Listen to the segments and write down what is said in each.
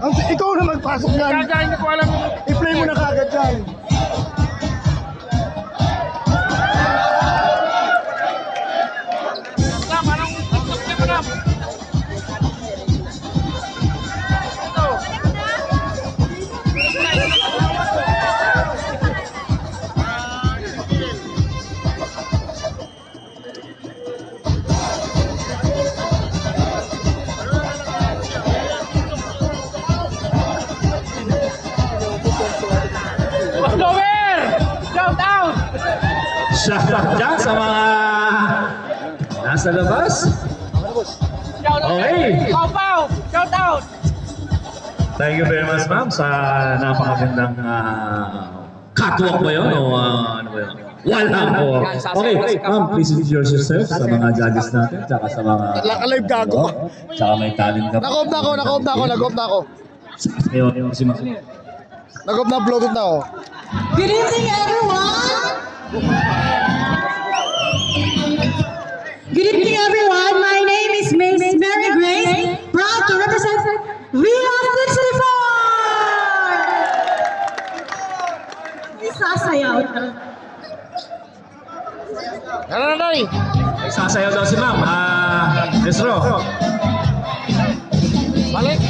Ikaw na magpasok yan. Kaya hindi ko alam. I-play mo na kagad yan. Sam, anong gusto mo na? Over! Shout out! Shout out dyan sa mga nasa labas. Shout out! Okay. Pau! Shout out! Thank you very much, ma'am, sa napakagandang catwalk ba yun? O ano ba yun? Wala po. Okay, ma'am, please introduce yourself sa mga judges natin, tsaka sa mga... Naka-live gago. Tsaka may talent ka. Nag-off na ako. Yung si ma'am. Nag-off na, uploaded na ako. Good evening, everyone. Good evening, everyone. My name is Miss Mary Grace, proud to represent Villa 64. Isasayaw na. Ano na, Noy? Sasayaw daw si ma'am. Miss Ro. Balik!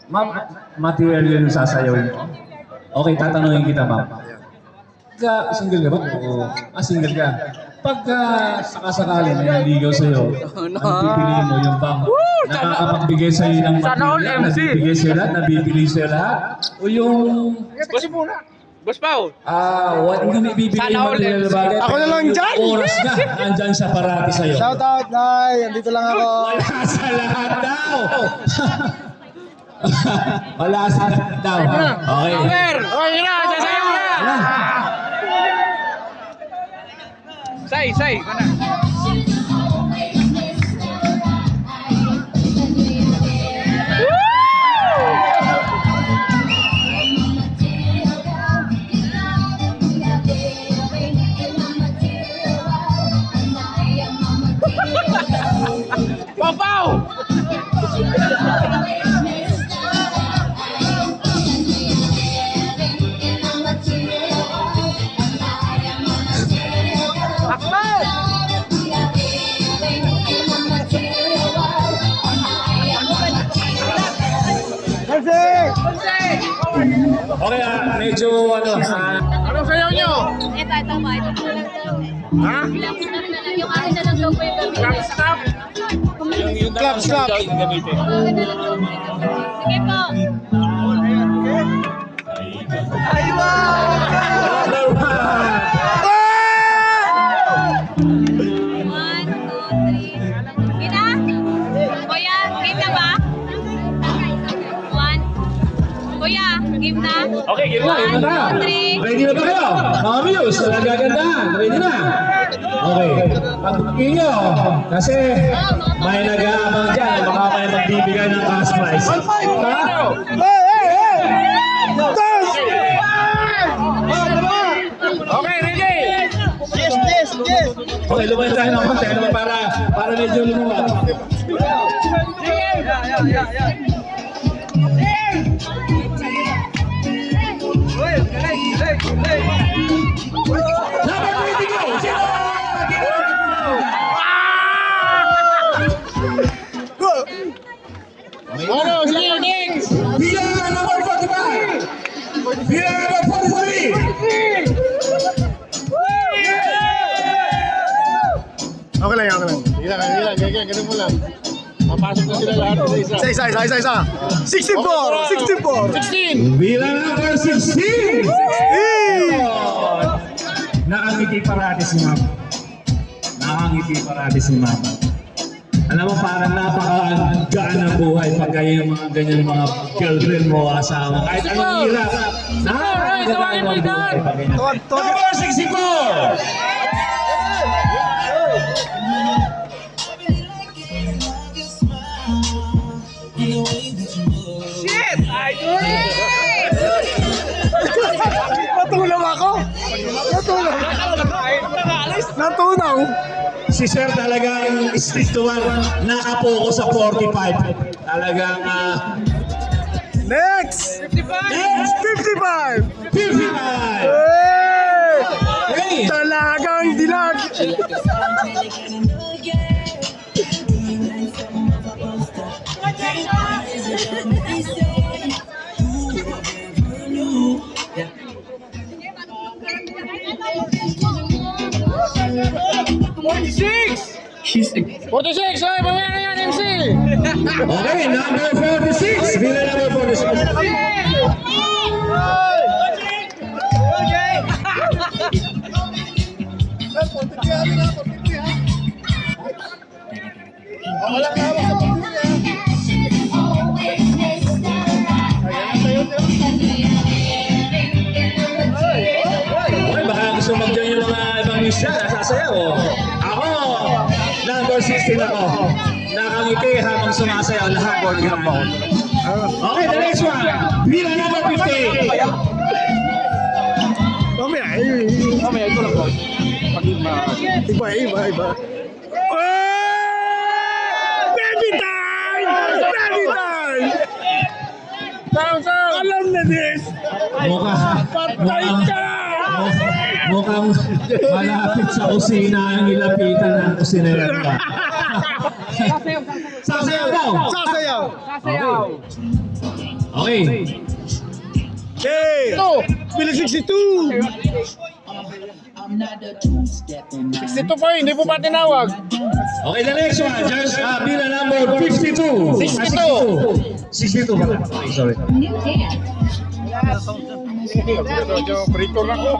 Ma'am, material yun yung sasayawin mo. Okay, tatanungin kita, ma'am. Single ka ba? Oo. Single ka. Pagka sakasakali na naligaw sa'yo, ang pipiliin mo yung bang nakakapagbigay sa'yo ng Sana all material, MC. nabibigay sa'yo lahat, nabibili sa'yo lahat, o yung Boss muna! Boss Pau! hindi nabibigay Sana yung all material na MC. bagay. Ako na lang dyan! Oras na, nandyan siya parati sa'yo. Shout out, Nay. Andito lang ako. Wala sa lahat daw! Wala sa lahat daw. Okay. Over! Okay na! Sasayaw na! Wala. Say! Mana? Pau! Okay, medyo Anong sayaw nyo? Ito po. Ito po lang to. Ha? Club stop na lang. Yung akin na lang daw po yung gamitin. Club stop? Clap, clap. Yung akin na lang daw po yung gamitin. Sige po. One, two, three. Gina? Kuya, game na ba? One. Kuya, game na? Okay, game na. One, two, three. Ready na ba kayo? Mga views, nagagandahan. Ready na? Okay. Pag-booking nyo, kasi may nag-aabang dyan, baka may magbibigay ng cash prize. Hey! Okay, ready? Yes! Okay, lumayan tayo ng konti. Ano ba para medyo lumuwag? Dapat ready go! Sino? Ano? Sige, next! Bilang number 45! Bilang number 43! Okay lang. Sige lang. Ganun mo lang. Mapasok na sila lahat isa. 64! 16! Bilang number 16! Nakangiti parati si Ma'am. Alam mo, parang napaka-gaan ng buhay pag kayo yung mga ganyan mga girlfriend mo, asawa. Kahit anong hirap. Napaka-gaan ng buhay pag ganyan. Number 64! Shit! Natunaw ako! Natunaw! Si Sir talagang stick to one. Nakapokus sa 45. Talagang Next! 55. next 55! 55. Hey! Hey! Talagang dilag! She's 46. Oy, mamaya na yan, MC. Okay, number 46. Bila number 46. Wala ka hawak sa pagkili Okay, baka gusto mag-join yung mga ibang musician. Nasasayaw. Ako, number 16 ako. Nakangiti habang sumasayaw lahat. Okay, the next one. Bila number 50. Mamaya, Mamaya, ito lang po. iba. Baby time! Baby time! Sound. Alam na this! Patay ka! Mukhang malapit sa kusina ang nilapitan ng kusinera nila. Sasayaw daw. Sasayaw! Sasayaw. Okay. Hey! Bilang 62! 62 po, hindi po pa tinawag. Okay, the next one. Just bila number 52. 62. 62 ba? Okay, sorry. Operator na ko.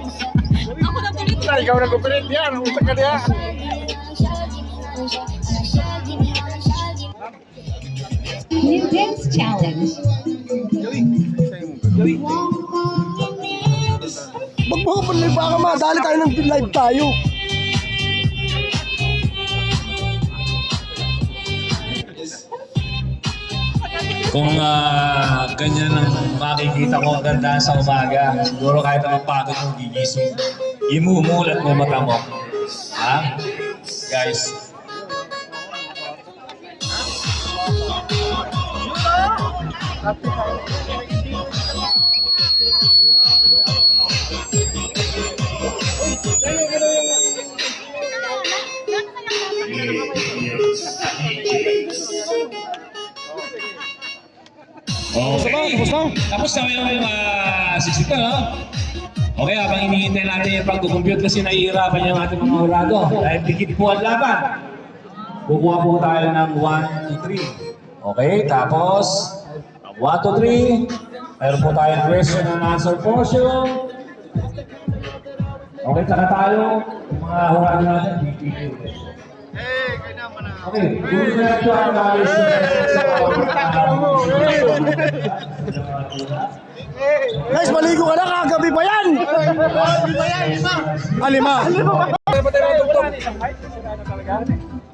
Ikaw nag-operate yan. Usap ka diya. New Dance Challenge. Wag mo pa live baka madali tayo ng live tayo. Kung ganyan ang makikita ko ang ganda sa umaga, siguro kahit ang pagod mo gigising, imumulat mo mata mo. Ha? Guys. Okay. Tapos na yung 60 no? Okay, habang hinihintay natin yung pag-compute kasi nahihirapan yung ating mga hurado. Dahil dikit po ang laban. Kukuha po tayo ng 1, 2, 3. Okay, tapos 1, 2, 3. Mayroon po tayong question and answer portion. Okay, saka tayo. Yung mga hurado natin, dikit. Okay, we'll get to our knowledge. Guys, maligo ka na, kagabi pa yan! Lima.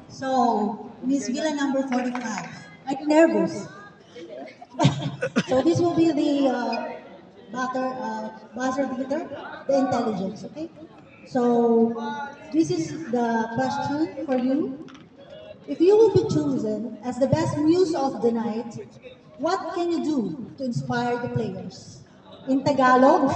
So, Miss Villa number 45. I'm nervous. So this will be the buzzer beater, the intelligence, okay? So, this is the question for you. If you will be chosen as the best muse of the night, what can you do to inspire the players? In Tagalog,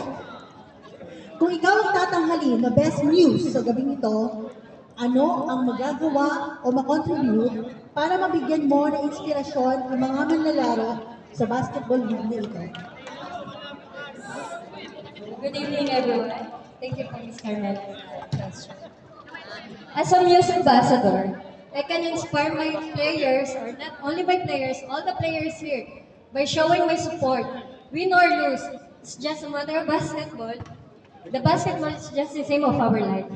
kung ikaw ang tatanghalin na best muse sa gabing ito, ano ang magagawa o makontribute para mabigyan mo ng inspirasyon ang mga manlalaro sa basketball league na ito? Good evening, everyone. Thank you for Ms. Carmel question. As a Muse Ambassador, I can inspire my players, or not only my players, all the players here, by showing my support. Win or lose, it's just a matter of basketball. The basketball is just the same of our life.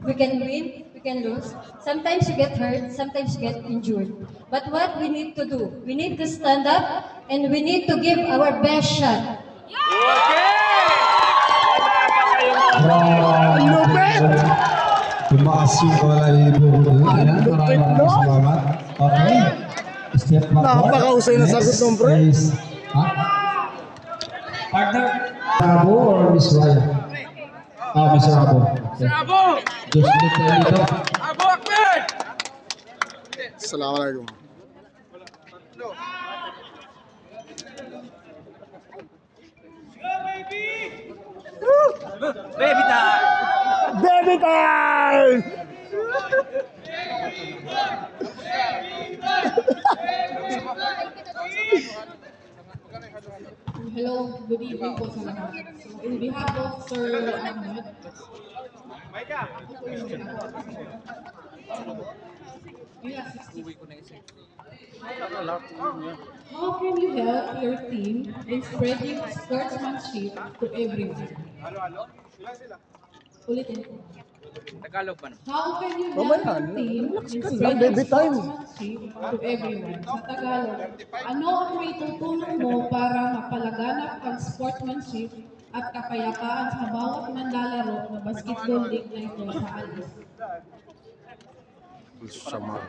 We can win, we can lose. Sometimes you get hurt, sometimes you get injured. But what we need to do, we need to stand up and we need to give our best shot. Tumaas yung balahibo ko doon. Ayan, maraming salamat. Okay. Step back. Napakahusay na sagot ng pre. Next is, Partner. Rabo or Miss Raya? Miss Rabo. Okay. Abo! Just look tayo dito. Abo Akmed! Assalamualaikum. Baby time! Hello, good evening po sa lahat. So, in behalf of Sir Ahmed, how can you help your team in spreading sportsmanship to everyone? Ulitin ko. How can you help your team in spreading sportsmanship to everyone? Sa Tagalog, ano ang may tutulong mo para mapalaganap ang sportsmanship at kapayapaan sa bawat manlalaro na basketball league na ito sa Alice? Sama.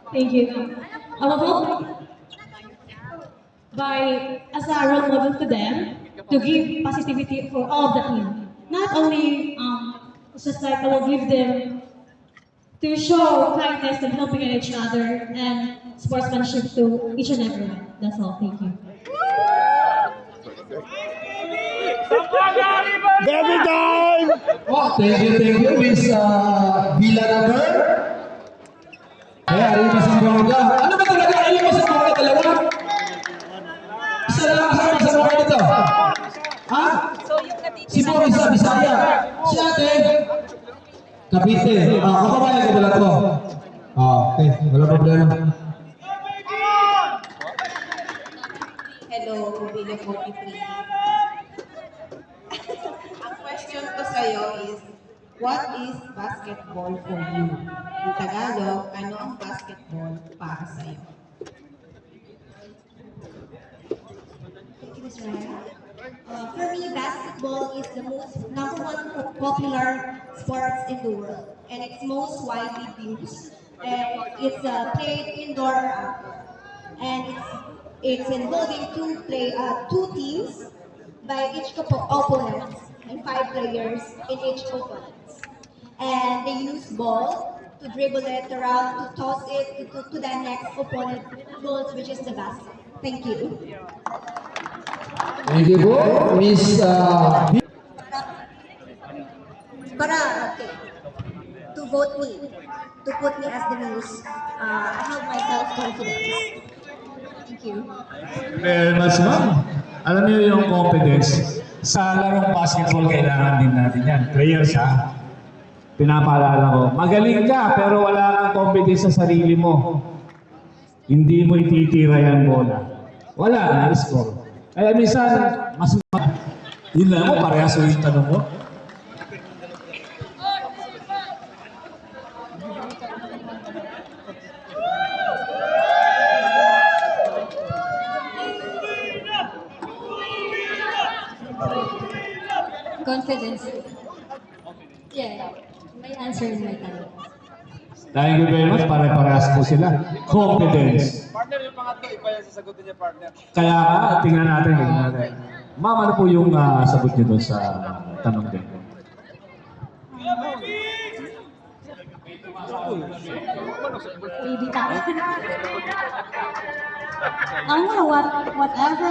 Thank you. I will hope by as a role model to them to give positivity for all the team. Not only it's just like I will give them to show kindness and helping each other and sportsmanship to each and everyone. That's all. Thank you. Baby time! Oh, thank you, Miss Villanova. Kaya, rin mas ang bongga. Ano ba talaga? Ayun mas ang bongga dalawa? Isa na lang kasama sa bongga nito. Ha? Si Bo, isa, Bisaya. Si ate, Cavite. Kapabayan ko pala to. Okay, wala problema. Hello, Rubile 43. Ang question ko sa'yo is, what is basketball for you? In Tagalog, ano ang basketball para sa'yo? Thank you, Ms. Raya. For me, basketball is the number one popular sports in the world, and it's most widely used. And it's played indoor or outdoor, and it's involving two teams by each opponent and 5 players in each opponent. And they use ball to dribble it around, to toss it to the next opponent goals, which is the basket. Thank you. Thank you po, Miss Para, okay, to vote me, to put me as the muse, I have my self-confidence. Thank you. Very much, ma'am. Alam niyo yung confidence, sa larong basketball kailangan din natin yan. Players, ha? Pinapaalala ko, magaling ka pero wala kang confidence sa sarili mo. Hindi mo ititira yan bola. Wala, na-score. Kaya minsan, mas yun lang mo, parehas yung tanong mo. Confidence. Yeah, may answer in my time. Thank you very much. Pare-parehas po sila. Confidence. Partner, yung pangatlo, iba yung sasagutin niya, partner. Kaya tingnan natin. Ma'am, ano po yung sagot niyo doon sa tanong din? Baby time. Whatever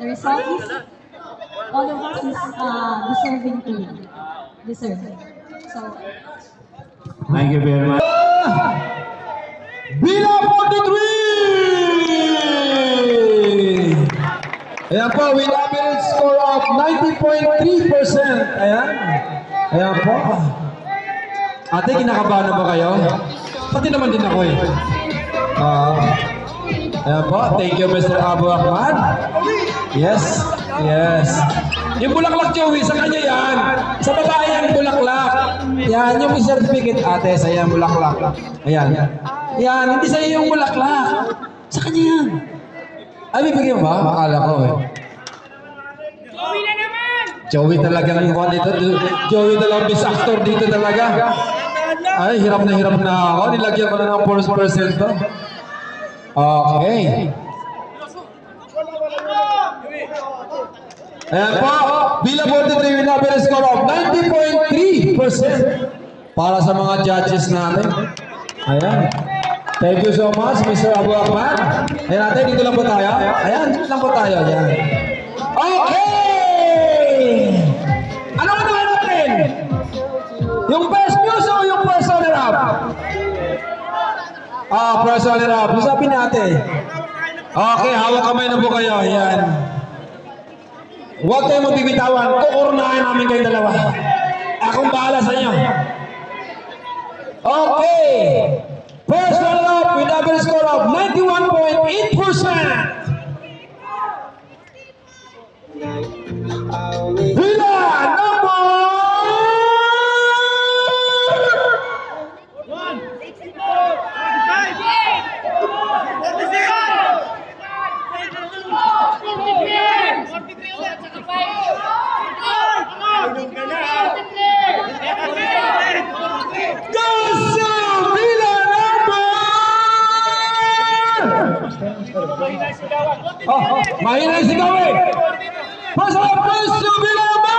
the result is, all of us is deserving to win. Deserving. So, Thank you very much. Bila 43! Ayan po, with average score of 90.3%. Ayan. Ayan po. Ate, kinakabahan na ba kayo? Pati naman din ako eh. Ayan po, thank you Mr. Abu Ahmad. Yes, yes. Yung bulaklak, Joey, sa kanya yan. Sa babae yan, bulaklak. Yan, yung certificate, ate, sa yan, bulaklak. Ayan. Yan, hindi sa iyo yung bulaklak. Sa kanya yan. Ay, bibigyan mo ba? Makala ko eh. Joey na naman! Joey talaga ng kuha dito. Joey talaga, best actor dito talaga. Ay, hirap na ako. Nilagyan ko na ng 4% to. Okay. Ayan po, Bila 43 with average score of 90.3%. para sa mga judges natin. Ayan. Thank you so much, Mr. Abu Ahmad. Ayan natin, dito lang po tayo. Ayan, dito lang po tayo. Ayan. Okay! Ano natin? Yung best news o yung first runner-up? First runner-up. Usapin natin. Okay, hawak kamay na po kayo. Ayan. Huwag kayong magbibitawan. Kukurnahin namin kayong dalawa. Akong bahala sa inyo. Okay. First runner-up with average score of 91.8%. Bila number 49. Mahina yung sigaw eh! Masarap po yung subilama!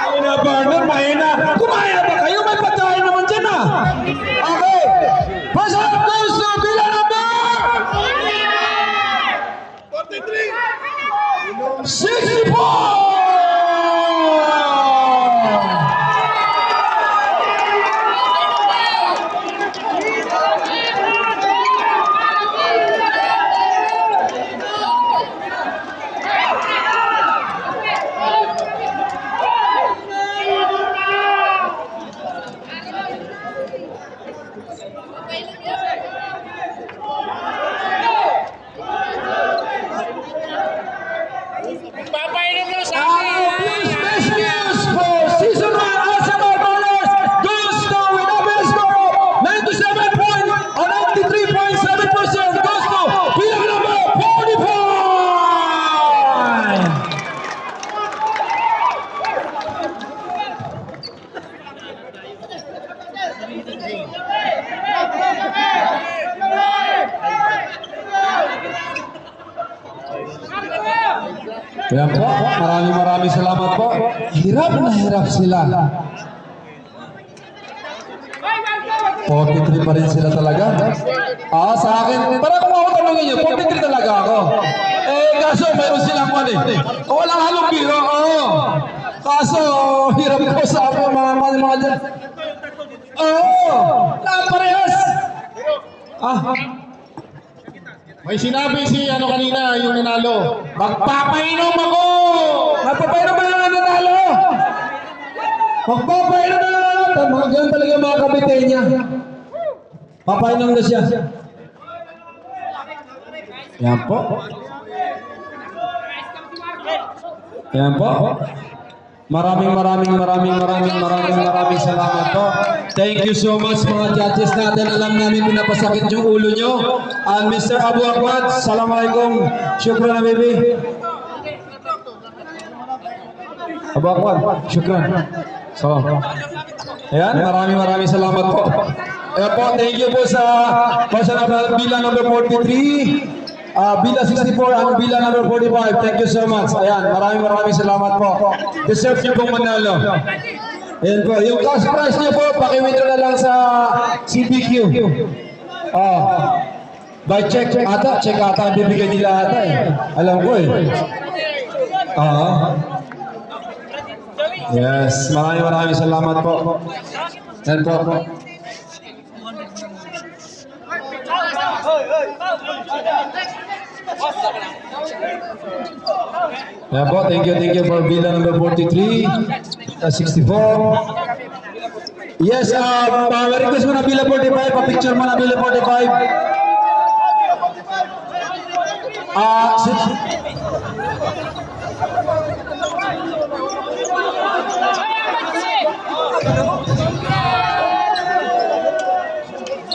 Mahina partner, mahina! Kumaya ba kayo? May patayin naman dyan ah! Okay! Masarap po yung subilama! 64! Yan po, maraming salamat po. Hirap na hirap sila. 43 pa rin sila talaga. Sa akin, para kung ako tanongin nyo, 43 talaga ako. Kaso mayroon silang one eh. Walang halong biro, Kaso, hirap ko sa akin mga dyan. Lahat parehas. May sinabi si ano kanina, yung nanalo. Magpapainom ako! Magpapainom ba yung nanalo? Magpapainom na nanalo! Mga ganyan talaga mga kabite niya. Papainom na siya. Yan po. Yan po. Maraming salamat po. Thank you so much mga judges natin. Alam namin pinapasakit yung ulo nyo. And Mr. Abu Ahmad, Assalamualaikum. Syukran baby. Abu Ahmad, syukran. So, ayan, maraming salamat po. Ayan po, thank you po sa bilang number 43. Bila 64 ang bila number 45. Thank you so much. Ayan, maraming salamat po. Deserve nyo pong manalo. Ayan po, yung cash prize nyo po, paki-withdraw na lang sa CBQ. By check ata, bibigay nila ata eh. Alam ko eh. Yes, maraming salamat po. Ayan po. Yeah po, thank you for bila number 43, 64. Yes, request mo na bila 45, pa-picture mo na bila 45.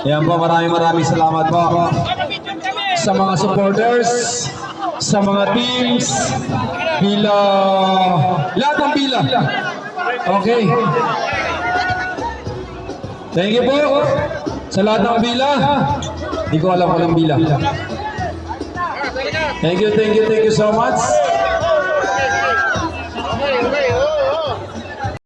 Yan po, maraming salamat po sa mga supporters, sa mga teams, lahat ng bila. Okay. Thank you po sa lahat ng bila. Hindi ko alam kung anong bila. Thank you so much.